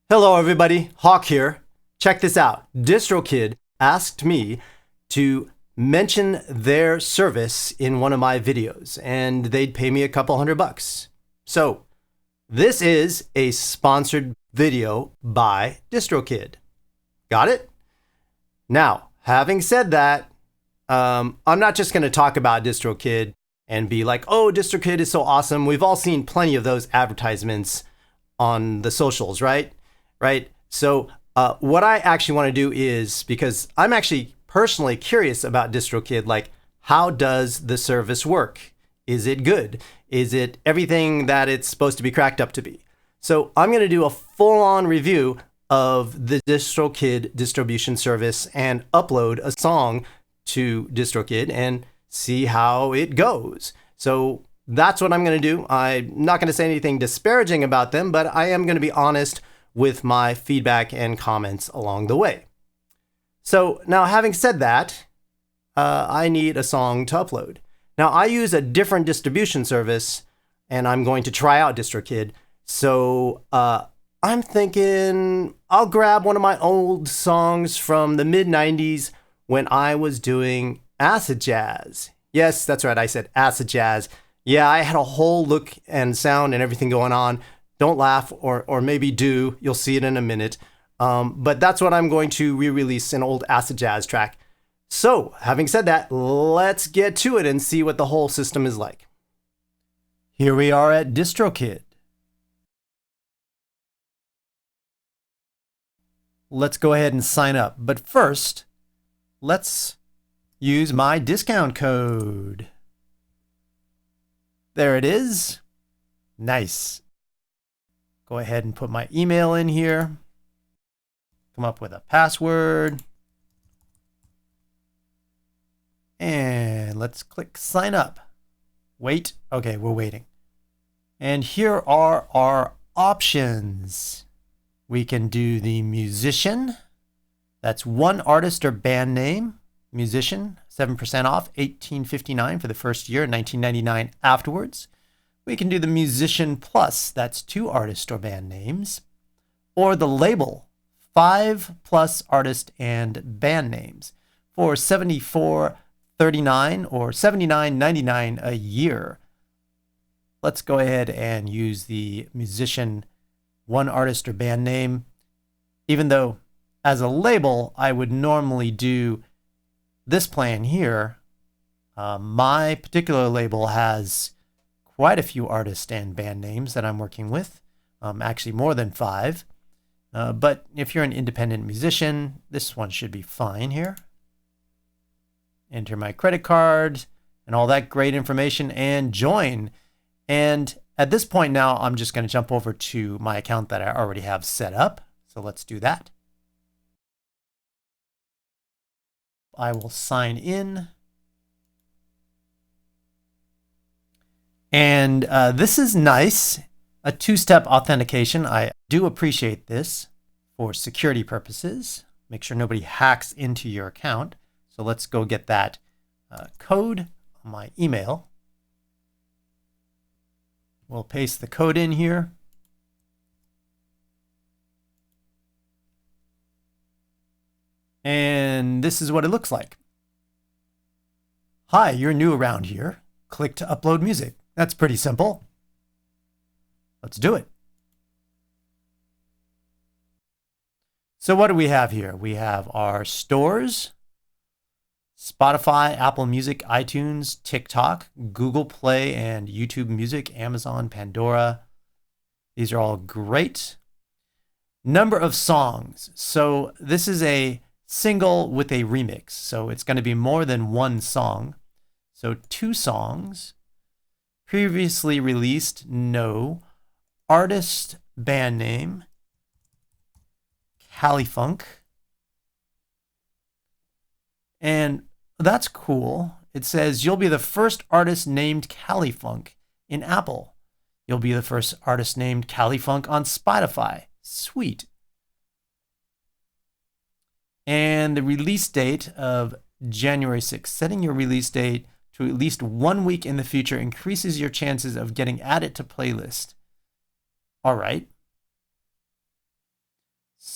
Hello everybody, Hawk here. Check this out. DistroKid asked me to mention their service in one of my videos and they'd pay me a couple $100. So this is a sponsored video by DistroKid. Got it? Now, having said that, I'm not just going to talk about DistroKid and be like, oh, DistroKid is so awesome. We've all seen plenty of those advertisements on the socials, right? So what I actually want to do is, because I'm actually personally curious about DistroKid, like how does the service work? Is it good? Is it everything that it's supposed to be cracked up to be? So I'm going to do a full-on review of the DistroKid distribution service and upload a song to DistroKid and see how it goes. So that's what I'm going to do. I'm not going to say anything disparaging about them, but I am going to be honest with my feedback and comments along the way. So now, having said that, I need a song to upload. Now, I use a different distribution service, and I'm going to try out DistroKid. So I'm thinking I'll grab one of my old songs from the mid-90s when I was doing acid jazz. Yes, that's right, I said acid jazz. Yeah, I had a whole look and sound and everything going on. Don't laugh, or maybe do. You'll see it in a minute. But that's what I'm going to re-release, an old acid jazz track. So, having said that, let's get to it and see what the whole system is like. Here we are at DistroKid. Let's go ahead and sign up. But first, let's use my discount code. There it is. Nice. Go ahead and put my email in here. Come up with a password. And let's click sign up. Wait. Okay, we're waiting. And here are our options. We can do the musician. That's one artist or band name. Musician, 7% off, $18.59 for the first year, $19.99 afterwards. We can do the musician plus, that's two artist or band names, or the label, 5+ artist and band names for $74.39 or $79.99 a year. Let's go ahead and use the musician, one artist or band name, even though as a label, I would normally do this plan here. My particular label has quite a few artists and band names that I'm working with, actually more than 5. But if you're an independent musician, this one should be fine here. Enter my credit card and all that great information and join. And at this point now, I'm just going to jump over to my account that I already have set up. So let's do that. I will sign in. And this is nice, a 2-step authentication. I do appreciate this for security purposes. Make sure nobody hacks into your account. So let's go get that code on my email. We'll paste the code in here. And this is what it looks like. Hi, you're new around here. Click to upload music. That's pretty simple. Let's do it. So what do we have here? We have our stores, Spotify, Apple Music, iTunes, TikTok, Google Play, and YouTube Music, Amazon, Pandora. These are all great. Number of songs. So this is a single with a remix. So it's going to be more than one song. So 2 songs. Previously released, no. Artist, band name, Califunk. And that's cool. It says you'll be the first artist named Califunk in Apple. You'll be the first artist named Califunk on Spotify. Sweet. And the release date of January 6th. Setting your release date to at least 1 week in the future increases your chances of getting added to playlist. All right.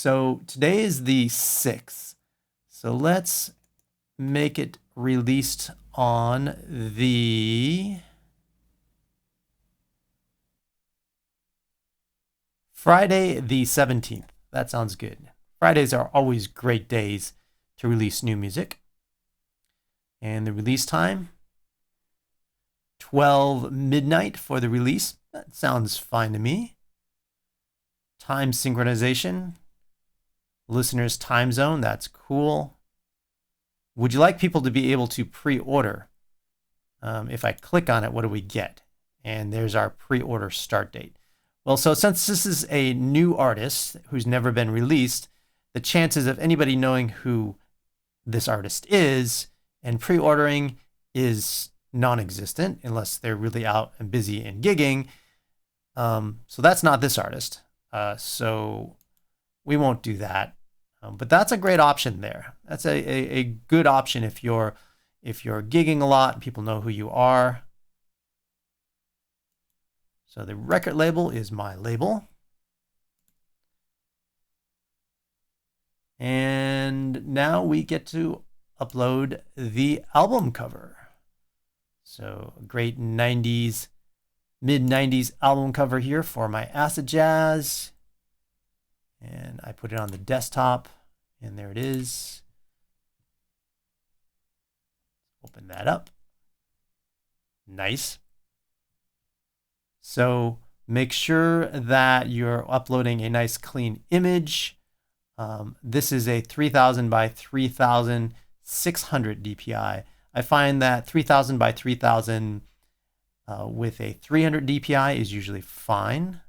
So today is the 6th. So let's make it released on the Friday the 17th. That sounds good. Fridays are always great days to release new music. And the release time, 12 midnight for the release. That sounds fine to me. Time synchronization, listener's time zone, that's cool. Would you like people to be able to pre-order? If I click on it, what do we get? And there's our pre-order start date. Well, so since this is a new artist who's never been released, the chances of anybody knowing who this artist is and pre-ordering is non-existent unless they're really out and busy and gigging. So that's not this artist. So we won't do that. But that's a great option there. That's a good option if you're gigging a lot and people know who you are. So the record label is my label. And now we get to upload the album cover. So a great 90s, mid-90s album cover here for my acid jazz. And I put it on the desktop, and there it is. Open that up. Nice. So make sure that you're uploading a nice clean image. This is a 3000 by 3600 DPI. I find that 3000 by 3000 with a 300 DPI is usually fine.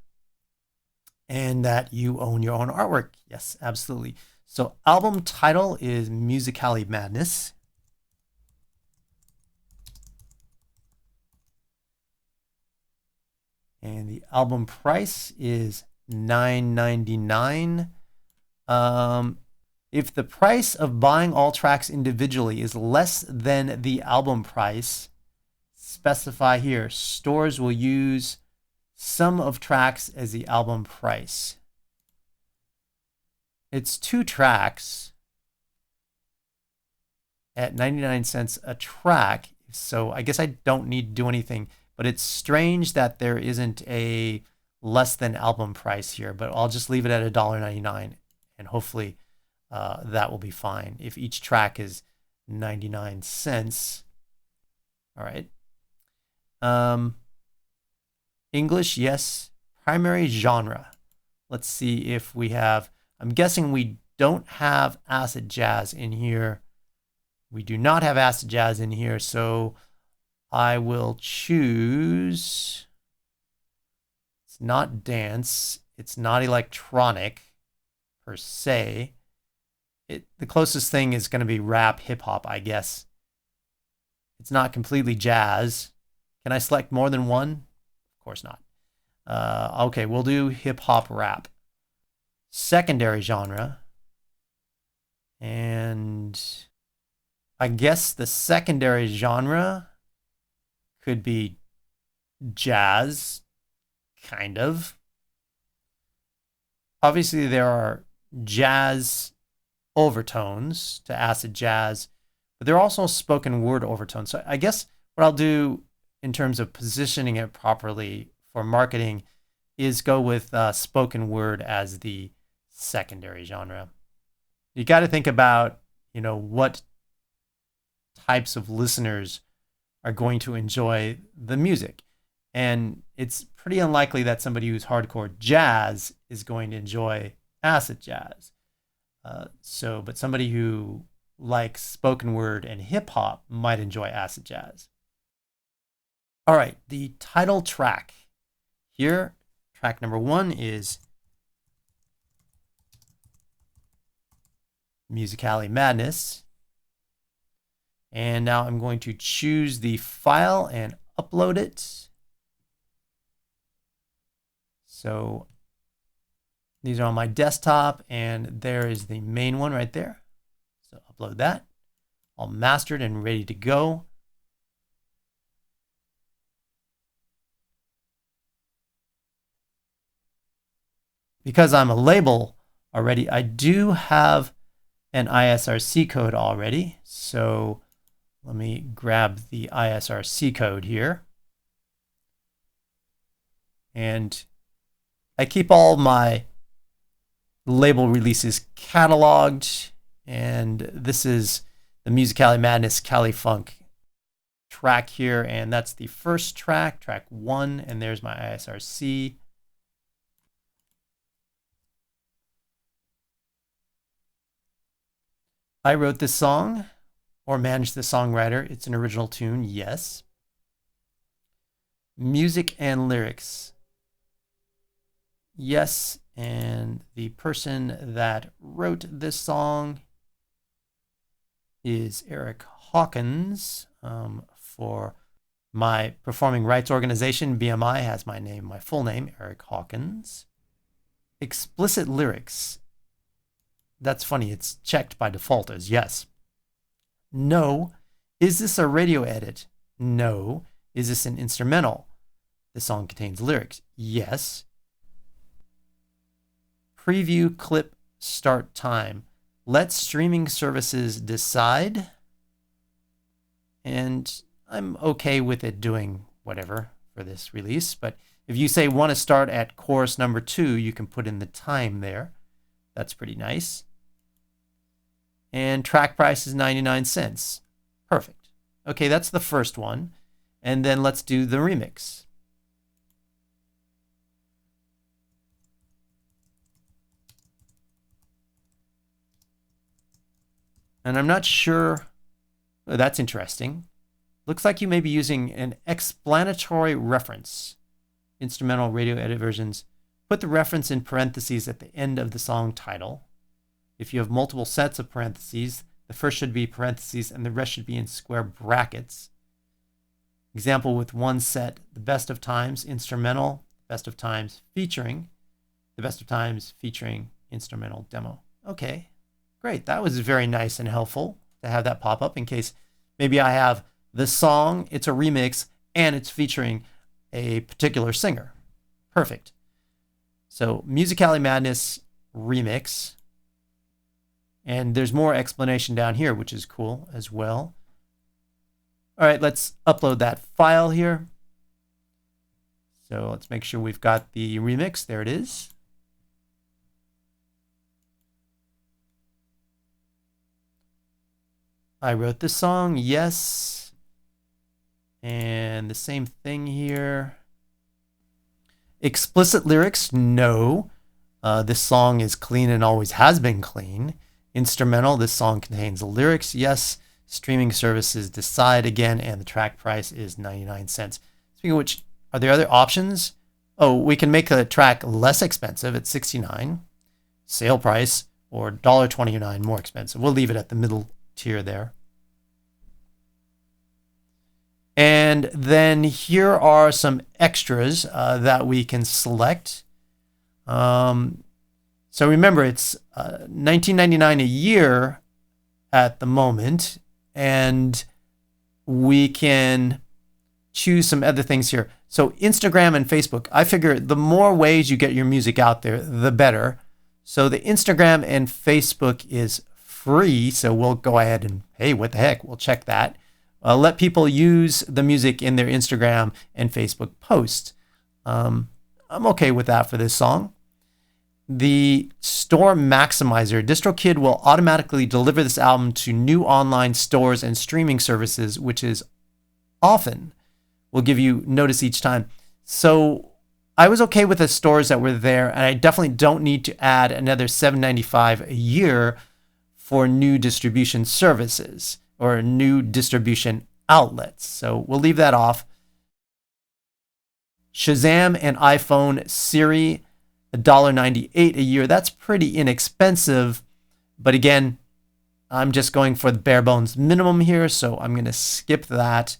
And that you own your own artwork. Yes, absolutely. So album title is Musically Madness. And the album price is $9.99. If the price of buying all tracks individually is less than the album price, specify here. Stores will use sum of tracks as the album price. It's 2 tracks at 99 cents a track. So I guess I don't need to do anything, but it's strange that there isn't a less than album price here, but I'll just leave it at $1.99 and hopefully that will be fine. If each track is 99 cents. All right. English, yes. Primary genre. Let's see if we have, I'm guessing we don't have acid jazz in here. We do not have acid jazz in here, so I will choose, it's not dance, it's not electronic per se. The closest thing is going to be rap, hip hop, I guess. It's not completely jazz. Can I select more than one? Of course not. Okay, we'll do hip hop rap. Secondary genre. And I guess the secondary genre could be jazz, kind of. Obviously, there are jazz overtones to acid jazz, but there are also spoken word overtones. So I guess what I'll do in terms of positioning it properly for marketing is go with spoken word as the secondary genre. You got to think about, what types of listeners are going to enjoy the music. And it's pretty unlikely that somebody who's hardcore jazz is going to enjoy acid jazz. But somebody who likes spoken word and hip hop might enjoy acid jazz. All right, the title track. Here, track number 1 is Musically Madness. And now I'm going to choose the file and upload it. So these are on my desktop, and there is the main one right there. So upload that. All mastered and ready to go. Because I'm a label, already. I do have an ISRC code already, so let me grab the ISRC code here. And I keep all my label releases cataloged, and this is the Musically Madness Cali Funk track here, and that's the first track, track 1, and there's my ISRC. I wrote this song or managed the songwriter. It's an original tune, yes. Music and lyrics, yes. And the person that wrote this song is Eric Hawkins. For my performing rights organization, BMI, has my name, my full name, Eric Hawkins. Explicit lyrics. That's funny, it's checked by default as yes. No. Is this a radio edit? No. Is this an instrumental? The song contains lyrics. Yes. Preview clip start time. Let streaming services decide. And I'm okay with it doing whatever for this release. But if you say want to start at chorus number 2, you can put in the time there. That's pretty nice. And track price is 99 cents. Perfect. Okay, that's the first one. And then let's do the remix. And I'm not sure. Oh, that's interesting. Looks like you may be using an explanatory reference. Instrumental radio edit versions. Put the reference in parentheses at the end of the song title. If you have multiple sets of parentheses, the first should be parentheses and the rest should be in square brackets. Example with one set, the best of times, instrumental, best of times featuring, the best of times featuring instrumental demo. Okay, great. That was very nice and helpful to have that pop up in case maybe I have the song, it's a remix, and it's featuring a particular singer. Perfect. So Musically Madness remix. And there's more explanation down here, which is cool as well. All right, let's upload that file here. So let's make sure we've got the remix. There it is. I wrote this song, yes. And the same thing here. Explicit lyrics, no. This song is clean and always has been clean. Instrumental, this song contains lyrics, yes. Streaming services decide again, and the track price is 99 cents. Speaking of which, are there other options? Oh, we can make the track less expensive at $69. Sale price, or $1.29 more expensive. We'll leave it at the middle tier there. And then here are some extras that we can select. So remember, it's $19.99 a year at the moment, and we can choose some other things here. So Instagram and Facebook, I figure the more ways you get your music out there, the better. So the Instagram and Facebook is free, so we'll go ahead and, hey, what the heck, we'll check that. Let people use the music in their Instagram and Facebook posts. I'm okay with that for this song. The store maximizer, DistroKid will automatically deliver this album to new online stores and streaming services, which is often will give you notice each time. So I was okay with the stores that were there, and I definitely don't need to add another $7.95 a year for new distribution services or new distribution outlets. So we'll leave that off. Shazam and iPhone Siri, $1.98 a year. That's pretty inexpensive. But again, I'm just going for the bare bones minimum here, so I'm going to skip that.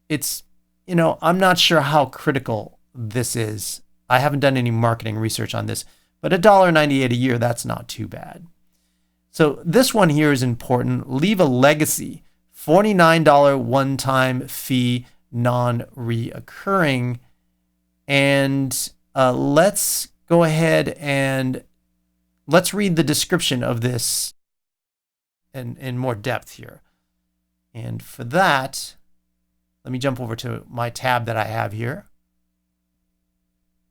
It's, I'm not sure how critical this is. I haven't done any marketing research on this, but $1.98 a year, that's not too bad. So this one here is important. Leave a legacy, $49 one-time fee, non-reoccurring. And let's go ahead and let's read the description of this in more depth here. And for that, let me jump over to my tab that I have here.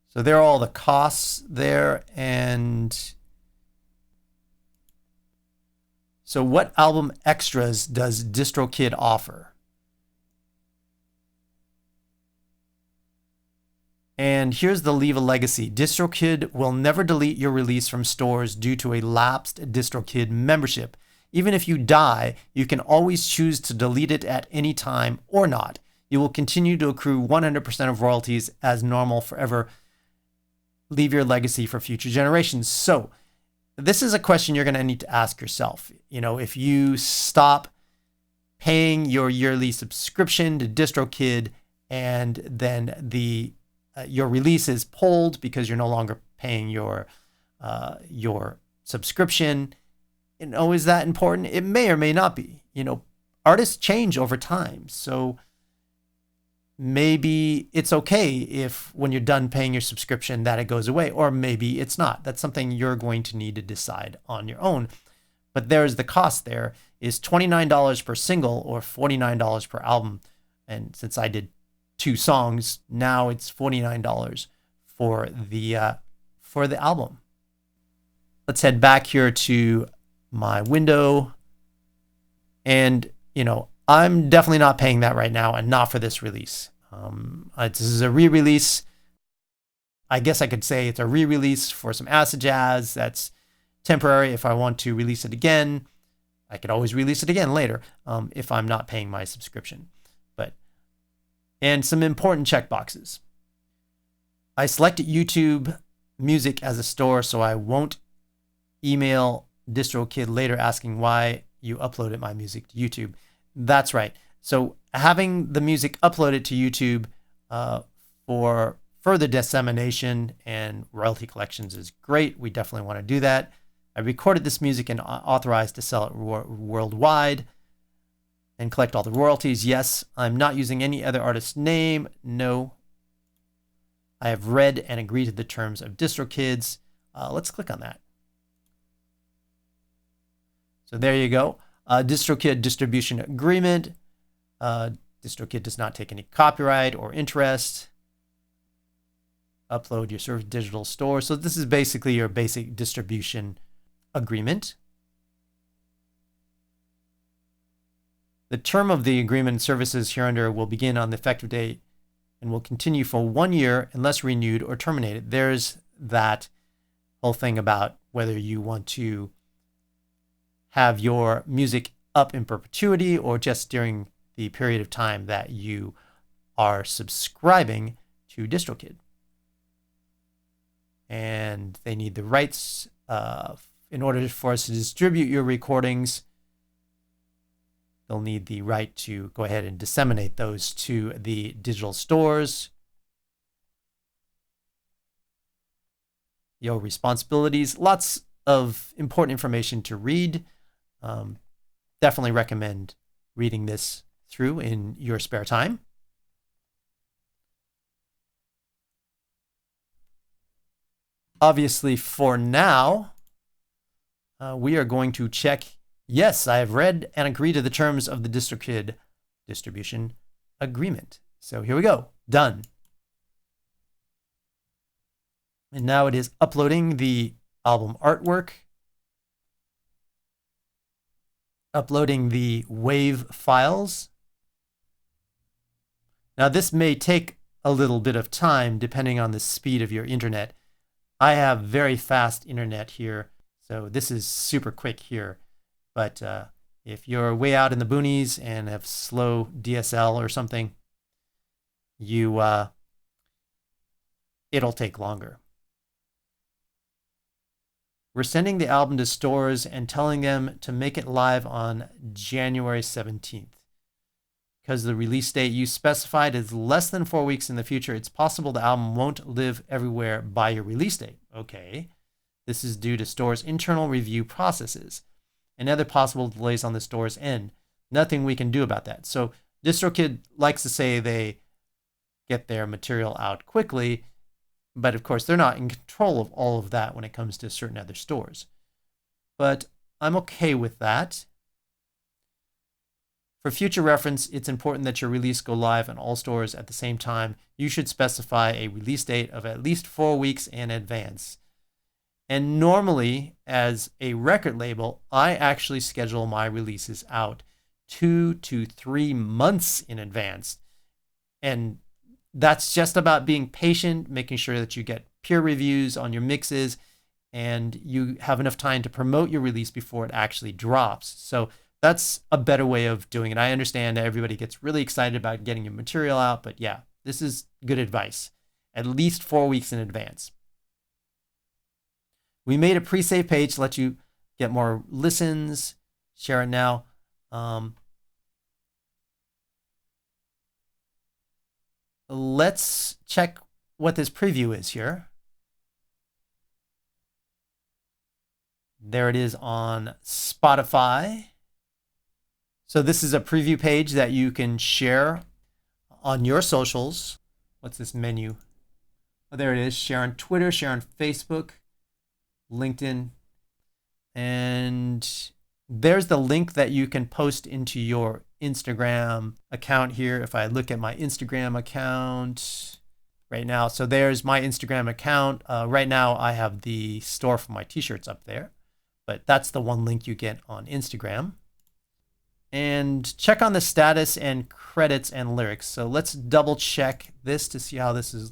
So there are all the costs there. And so what album extras does DistroKid offer? And here's the Leave a Legacy. DistroKid will never delete your release from stores due to a lapsed DistroKid membership. Even if you die, you can always choose to delete it at any time or not. You will continue to accrue 100% of royalties as normal forever. Leave your legacy for future generations. So this is a question you're going to need to ask yourself. You know, if you stop paying your yearly subscription to DistroKid and then your release is pulled because you're no longer paying your subscription, you know, is that important? It may or may not be. You know, artists change over time. So maybe it's okay if when you're done paying your subscription that it goes away, or maybe it's not. That's something you're going to need to decide on your own. But there's the cost there is $29 per single or $49 per album. And since I did 2 songs, now it's $49 for the album. Let's head back here to my window. And, you know, I'm definitely not paying that right now, and not for this release. This is a re-release. I guess I could say it's a re-release for some acid jazz. That's temporary. If I want to release it again, I could always release it again later if I'm not paying my subscription. And some important checkboxes. I selected YouTube Music as a store, so I won't email DistroKid later asking why you uploaded my music to YouTube. That's right. So having the music uploaded to YouTube for further dissemination and royalty collections is great. We definitely want to do that. I recorded this music and authorized to sell it worldwide and collect all the royalties. Yes. I'm not using any other artist's name. No. I have read and agreed to the terms of DistroKid's. Let's click on that. So there you go. DistroKid distribution agreement. DistroKid does not take any copyright or interest. Upload your service digital store. So this is basically your basic distribution agreement. The term of the agreement and services hereunder will begin on the effective date and will continue for 1 year unless renewed or terminated. There's that whole thing about whether you want to have your music up in perpetuity or just during the period of time that you are subscribing to DistroKid. And they need the rights in order for us to distribute your recordings. They'll need the right to go ahead and disseminate those to the digital stores. Your responsibilities, lots of important information to read. Definitely recommend reading this through in your spare time. Obviously, for now, we are going to check. Yes, I have read and agreed to the terms of the DistroKid distribution agreement. So here we go. Done. And now it is uploading the album artwork, uploading the WAV files. Now this may take a little bit of time depending on the speed of your internet. I have very fast internet here, so this is super quick here. But if you're way out in the boonies and have slow DSL or something, it'll take longer. We're sending the album to stores and telling them to make it live on January 17th. Because the release date you specified is less than 4 weeks in the future, it's possible the album won't live everywhere by your release date. Okay. This is due to stores' internal review processes and other possible delays on the store's end. Nothing we can do about that. So DistroKid likes to say they get their material out quickly. But of course, they're not in control of all of that when it comes to certain other stores. But I'm okay with that. For future reference, it's important that your release go live on all stores at the same time. You should specify a release date of at least 4 weeks in advance. And normally, as a record label, I actually schedule my releases out 2 to 3 months in advance. And that's just about being patient, making sure that you get peer reviews on your mixes, and you have enough time to promote your release before it actually drops. So that's a better way of doing it. I understand that everybody gets really excited about getting your material out, but yeah, this is good advice. At least 4 weeks in advance. We made a pre-save page to let you get more listens. Share it now. Let's check what this preview is here. There it is on Spotify. So this is a preview page that you can share on your socials. What's this menu? Oh, there it is. Share on Twitter, share on Facebook, LinkedIn. And there's the link that you can post into your Instagram account here. If I look at my Instagram account right now, so there's my Instagram account. Right now I have the store for my t-shirts up there, but that's the one link you get on Instagram. And check on the status and credits and lyrics. So let's double check this to see how this is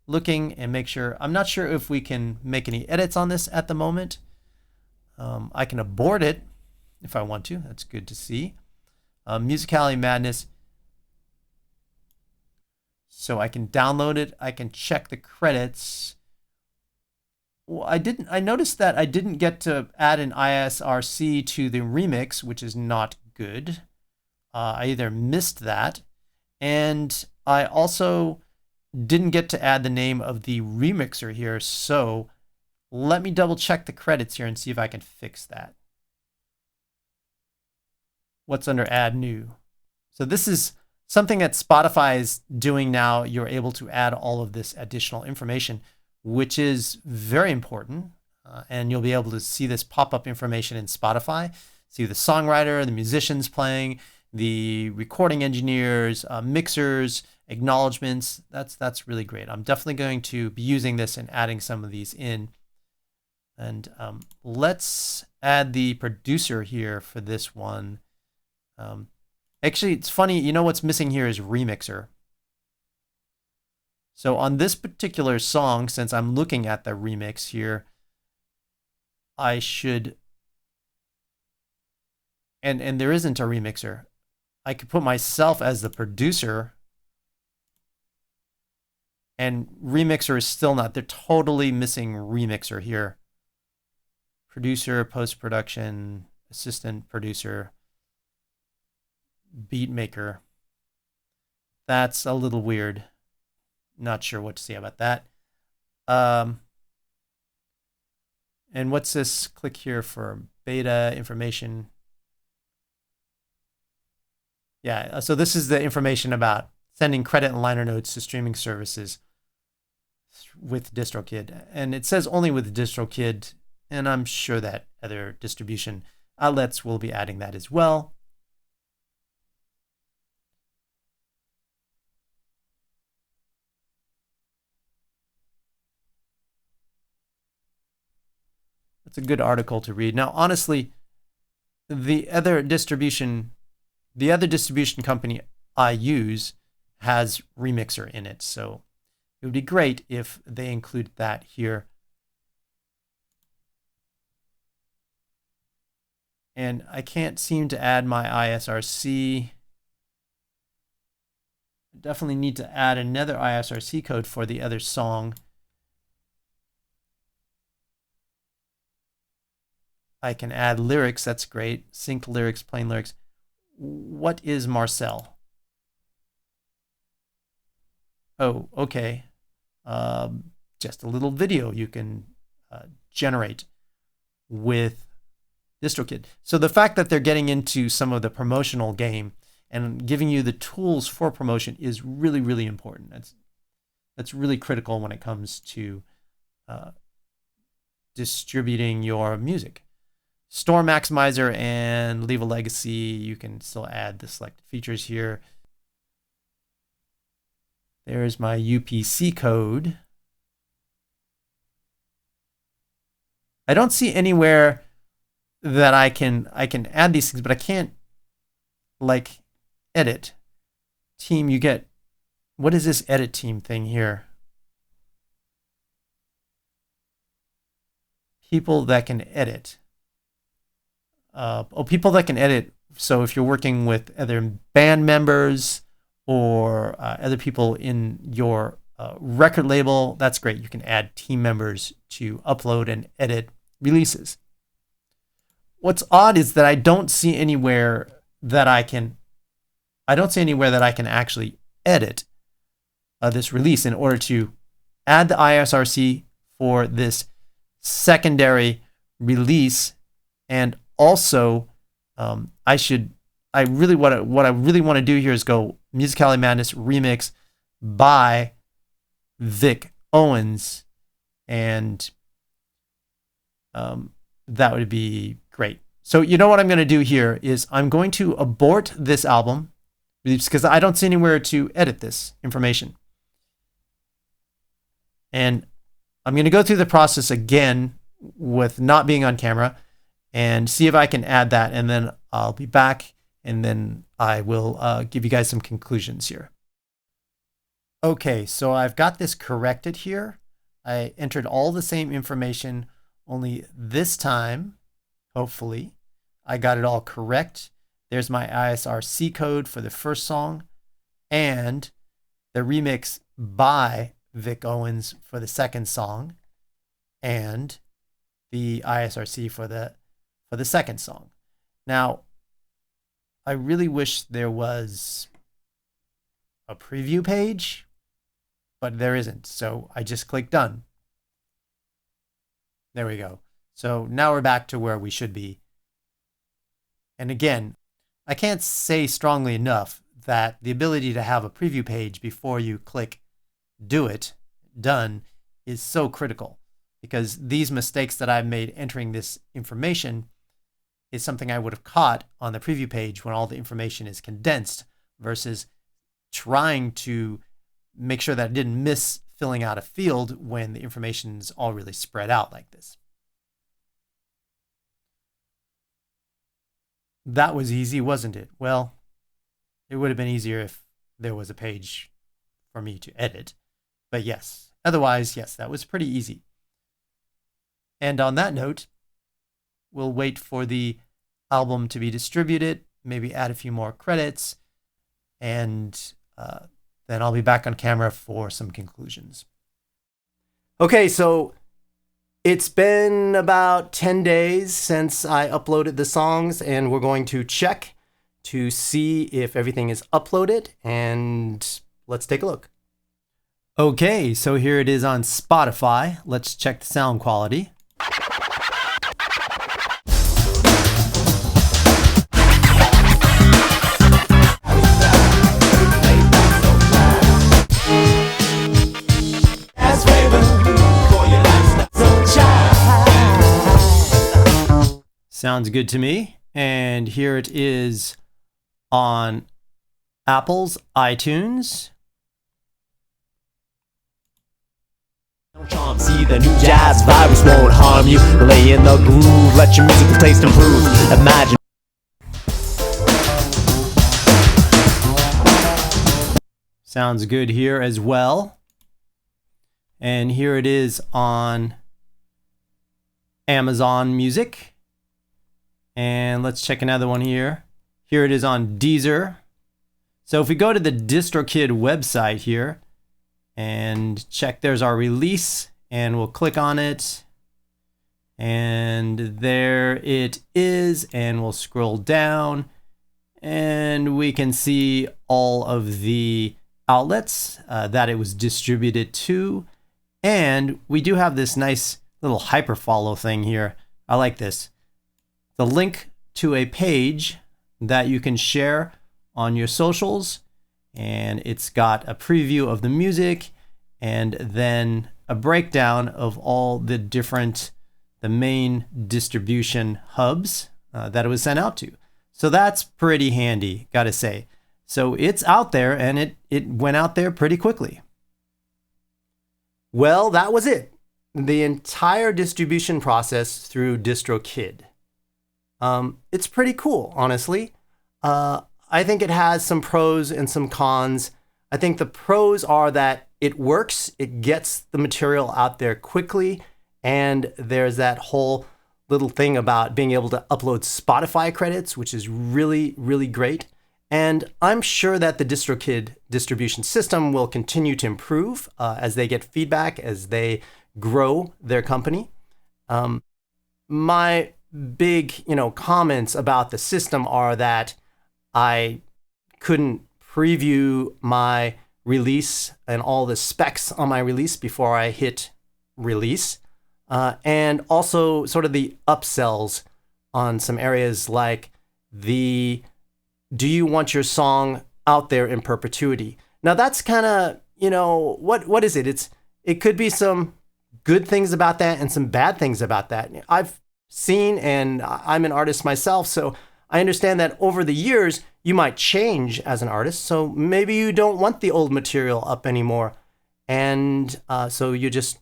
looking and make sure. I'm not sure if we can make any edits on this at the moment. I can abort it if I want to. That's good to see. Musicality Madness. So I can download it. I can check the credits. Well, I noticed that I didn't get to add an ISRC to the remix, which is not good. I either missed that, and I also didn't get to add the name of the remixer here. So let me double check the credits here and see if I can fix that. What's under add new? So this is something that Spotify is doing now. You're able to add all of this additional information, which is very important. And you'll be able to see this pop-up information in Spotify. See the songwriter, the musicians playing, the recording engineers, mixers, acknowledgements. That's really great. I'm definitely going to be using this and adding some of these in. And let's add the producer here for this one. Actually, it's funny. You know what's missing here is remixer. So on this particular song, since I'm looking at the remix here, I should, and there isn't a remixer. I could put myself as the producer, and remixer is still not. They're totally missing remixer here. Producer, post-production, assistant producer, beat maker. That's a little weird. Not sure what to say about that. And what's this? Click here for beta information. Yeah, so this is the information about sending credit and liner notes to streaming services with DistroKid. And it says only with DistroKid, and I'm sure that other distribution outlets will be adding that as well. It's a good article to read. Now, honestly, the other distribution company I use has Remixer in it. So it would be great if they include that here. And I can't seem to add my ISRC. I definitely need to add another ISRC code for the other song. I can add lyrics, that's great. Sync lyrics, plain lyrics. What is Marcel? Oh, okay. Just a little video you can generate with DistroKid. So the fact that they're getting into some of the promotional game and giving you the tools for promotion is really, really important. That's really critical when it comes to distributing your music. Store maximizer and leave a legacy. You can still add the selected features here. There's my UPC code. I don't see anywhere that I can add these things, but I can't like edit. Team, you get, what is this edit team thing here? People that can edit. People that can edit. So if you're working with other band members or other people in your record label, that's great. You can add team members to upload and edit releases. What's odd is that I don't see anywhere that I can actually edit this release in order to add the ISRC for this secondary release. And also, what I really want to do here is go Musicality Madness remix by Vic Owens, and that would be great. So you know what I'm going to do here is I'm going to abort this album because I don't see anywhere to edit this information. And I'm going to go through the process again with not being on camera and see if I can add that, and then I'll be back, and then I will give you guys some conclusions here. Okay, so I've got this corrected here. I entered all the same information, only this time, hopefully, I got it all correct. There's my ISRC code for the first song and the remix by Vic Owens for the second song and the ISRC for the second song. Now, I really wish there was a preview page, but there isn't. So I just click done. There we go. So now we're back to where we should be. And again, I can't say strongly enough that the ability to have a preview page before you click do it, done, is so critical, because these mistakes that I've made entering this information is something I would have caught on the preview page when all the information is condensed versus trying to make sure that I didn't miss filling out a field when the information is all really spread out like this. That was easy, wasn't it? Well, it would have been easier if there was a page for me to edit. But yes, otherwise, yes, that was pretty easy. And on that note, we'll wait for the album to be distributed, maybe add a few more credits, and then I'll be back on camera for some conclusions. Okay, so it's been about 10 days since I uploaded the songs, and we're going to check to see if everything is uploaded, and let's take a look. Okay, so here it is on Spotify. Let's check the sound quality. Sounds good to me. And here it is on Apple's iTunes. See the new jazz virus won't harm you. Lay in the groove, let your musical taste improve. Imagine. Sounds good here as well. And here it is on Amazon Music. And let's check another one here. Here it is on Deezer. So if we go to the DistroKid website here and check, there's our release, and we'll click on it. And there it is. And we'll scroll down and we can see all of the outlets that it was distributed to. And we do have this nice little hyperfollow thing here. I like this. The link to a page that you can share on your socials, and it's got a preview of the music and then a breakdown of all the main distribution hubs that it was sent out to. So that's pretty handy, gotta say. So it's out there, and it went out there pretty quickly. Well, that was it. The entire distribution process through DistroKid. It's pretty cool, honestly. I think it has some pros and some cons. I think the pros are that it works, it gets the material out there quickly, and there's that whole little thing about being able to upload Spotify credits, which is really, really great. And I'm sure that the DistroKid distribution system will continue to improve as they get feedback, as they grow their company. My big, comments about the system are that I couldn't preview my release and all the specs on my release before I hit release. And also sort of the upsells on some areas like do you want your song out there in perpetuity? Now that's kind of, what is it? It could be some good things about that and some bad things about that. I've seen, and I'm an artist myself, so I understand that over the years, you might change as an artist. So maybe you don't want the old material up anymore. And so you just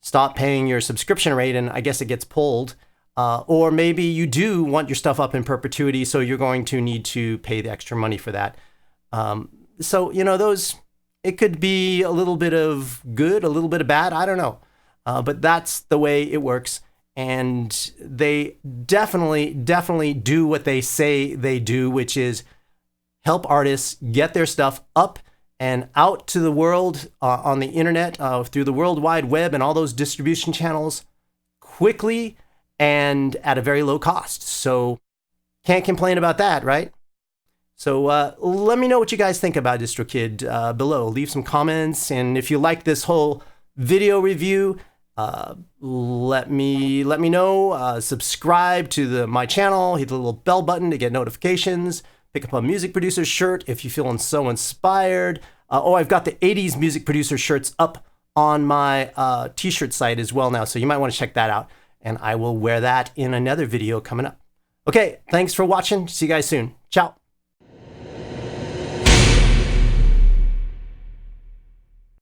stop paying your subscription rate, and I guess it gets pulled. Or maybe you do want your stuff up in perpetuity, so you're going to need to pay the extra money for that. So, it could be a little bit of good, a little bit of bad, I don't know. But that's the way it works. And they definitely do what they say they do, which is help artists get their stuff up and out to the world on the internet, through the World Wide Web and all those distribution channels quickly and at a very low cost. So can't complain about that, right? So let me know what you guys think about DistroKid below. Leave some comments, and if you like this whole video review, let me know. Subscribe to my channel. Hit the little bell button to get notifications. Pick up a music producer shirt if you're feeling so inspired. I've got the 80s music producer shirts up on my t-shirt site as well now, so you might want to check that out. And I will wear that in another video coming up. Okay, thanks for watching. See you guys soon. Ciao.